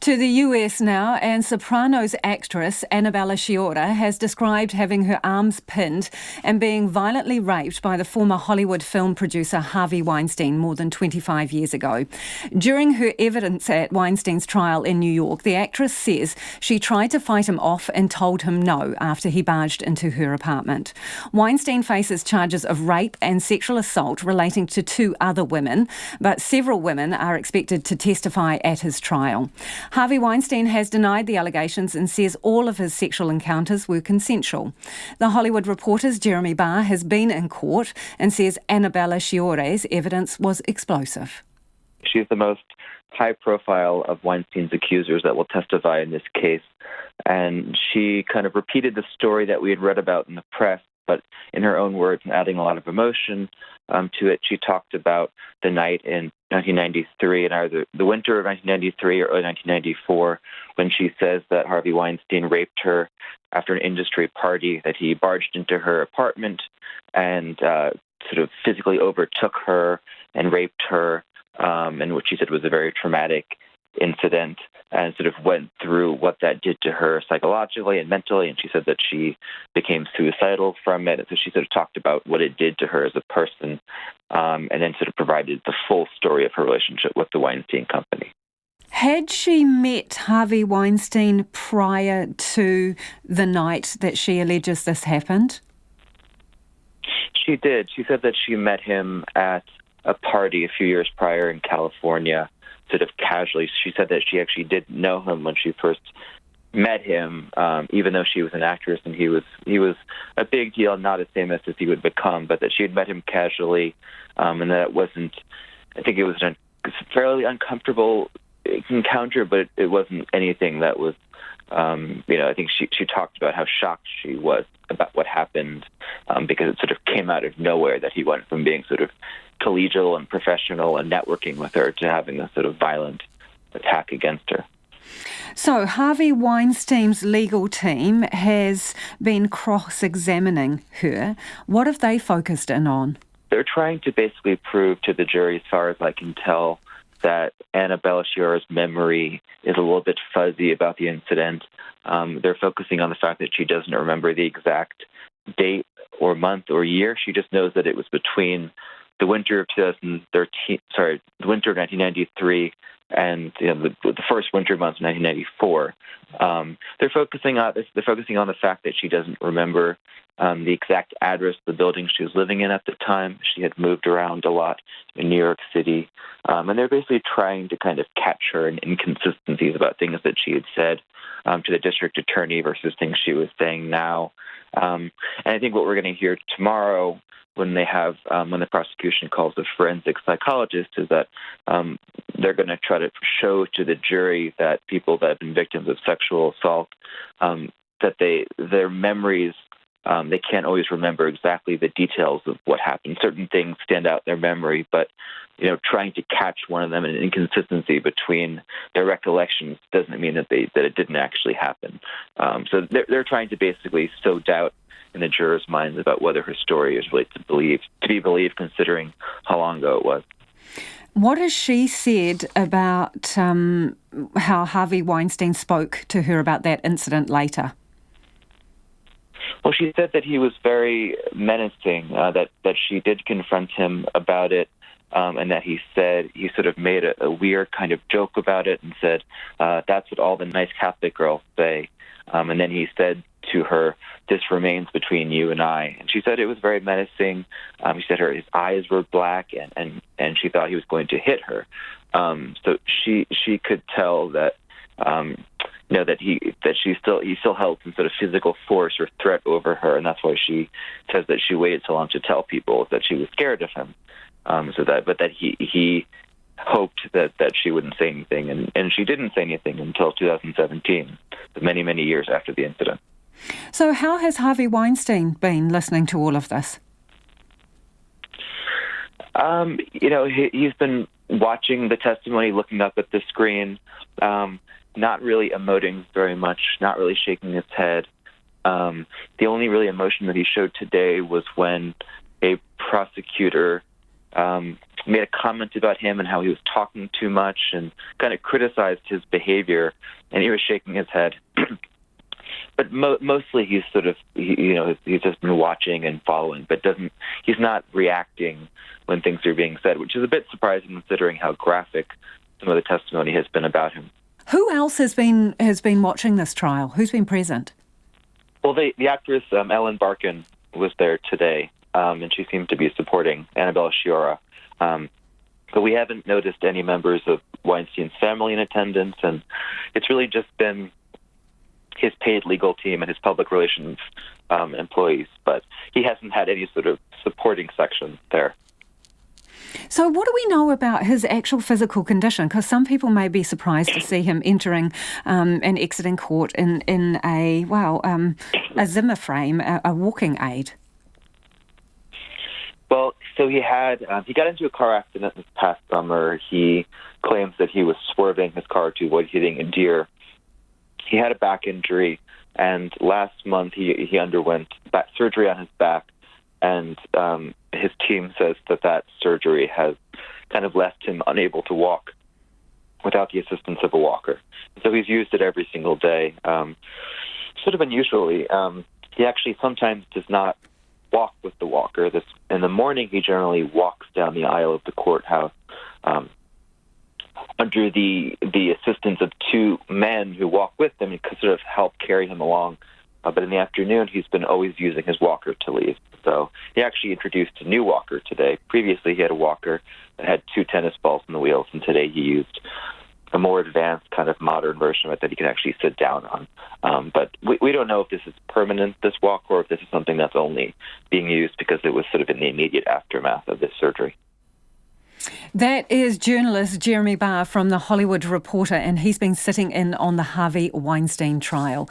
To the US now, and Sopranos actress Annabella Sciorra has described having her arms pinned and being violently raped by the former Hollywood film producer Harvey Weinstein more than 25 years ago. During her evidence at Weinstein's trial in New York, the actress says she tried to fight him off and told him no after he barged into her apartment. Weinstein faces charges of rape and sexual assault relating to two other women, but several women are expected to testify at his trial. Harvey Weinstein has denied the allegations and says all of his sexual encounters were consensual. The Hollywood Reporter's Jeremy Barr has been in court and says Annabella Sciorra's evidence was explosive. She's the most high profile of Weinstein's accusers that will testify in this case. And she kind of repeated the story that we had read about in the press, but in her own words and adding a lot of emotion to it. She talked about the night in 1993, and either the winter of 1993 or early 1994, when she says that Harvey Weinstein raped her after an industry party, that he barged into her apartment and sort of physically overtook her and raped her, and what she said was a very traumatic incident, and sort of went through what that did to her psychologically and mentally, and she said that she became suicidal from it. And so she sort of talked about what it did to her as a person, and then sort of provided the full story of her relationship with the Weinstein Company. Had she met Harvey Weinstein prior to the night that she alleges this happened? She did. She said that she met him at a party a few years prior in California, sort of casually. She said that she actually did know him when she first met him, even though she was an actress and he was a big deal, not as famous as he would become, but that she had met him casually, and that it wasn't, I think it was a fairly uncomfortable encounter, but it wasn't anything that was, I think she talked about how shocked she was about what happened, because it sort of came out of nowhere that he went from being sort of collegial and professional and networking with her to having a sort of violent attack against her. So Harvey Weinstein's legal team has been cross-examining her. What have they focused in on? They're trying to basically prove to the jury, as far as I can tell, that Annabella Sciorra's memory is a little bit fuzzy about the incident. They're focusing on the fact that she doesn't remember the exact date or month or year. She just knows that it was between the winter of the winter of 1993 and the first winter months of 1994. They're focusing on the fact that she doesn't remember the exact address of the building she was living in at the time. She had moved around a lot in New York City, and they're basically trying to kind of catch her in inconsistencies about things that she had said to the district attorney versus things she was saying now. And I think what we're going to hear tomorrow, when the prosecution calls a forensic psychologist, is that they're going to try to show to the jury that people that have been victims of sexual assault, that their memories, they can't always remember exactly the details of what happened. Certain things stand out in their memory, but trying to catch one of them in an inconsistency between their recollections doesn't mean that it didn't actually happen. So they're trying to basically sow doubt in the jurors' minds about whether her story is really to be believed, considering how long ago it was. What has she said about how Harvey Weinstein spoke to her about that incident later? Well, she said that he was very menacing, that she did confront him about it, and that he sort of made a weird kind of joke about it and said, that's what all the nice Catholic girls say. And then he said to her, "This remains between you and I." And she said it was very menacing. He said his eyes were black, and she thought he was going to hit her. So she could tell that that he still held some sort of physical force or threat over her, and that's why she says that she waited so long to tell people that she was scared of him. But that he hoped that she wouldn't say anything, and she didn't say anything until 2017, many, many years after the incident. So how has Harvey Weinstein been listening to all of this? He's been watching the testimony, looking up at the screen, not really emoting very much, not really shaking his head. The only really emotion that he showed today was when a prosecutor made a comment about him and how he was talking too much and kind of criticized his behavior, and he was shaking his head. But mostly he's sort of, he's just been watching and following, but he's not reacting when things are being said, which is a bit surprising considering how graphic some of the testimony has been about him. Who else has been watching this trial? Who's been present? Well, the actress Ellen Barkin was there today, and she seemed to be supporting Annabella Sciorra. But we haven't noticed any members of Weinstein's family in attendance, and it's really just been his paid legal team and his public relations employees. But he hasn't had any sort of supporting section there. So what do we know about his actual physical condition? Because some people may be surprised to see him entering and exiting court in a Zimmer frame, a walking aid. Well, so he got into a car accident this past summer. He claims that he was swerving his car to avoid hitting a deer. He had a back injury, and last month he underwent back surgery on his back, and his team says that surgery has kind of left him unable to walk without the assistance of a walker. So he's used it every single day. Sort of unusually, he actually sometimes does not walk with the walker. In the morning, he generally walks down the aisle of the courthouse under the assistance of two men who walk with him and sort of help carry him along. But in the afternoon, he's been always using his walker to leave. So he actually introduced a new walker today. Previously, he had a walker that had two tennis balls in the wheels, and today he used a more advanced kind of modern version of it that he can actually sit down on. But we don't know if this is permanent, this walk, or if this is something that's only being used because it was sort of in the immediate aftermath of this surgery. That is journalist Jeremy Barr from The Hollywood Reporter, and he's been sitting in on the Harvey Weinstein trial.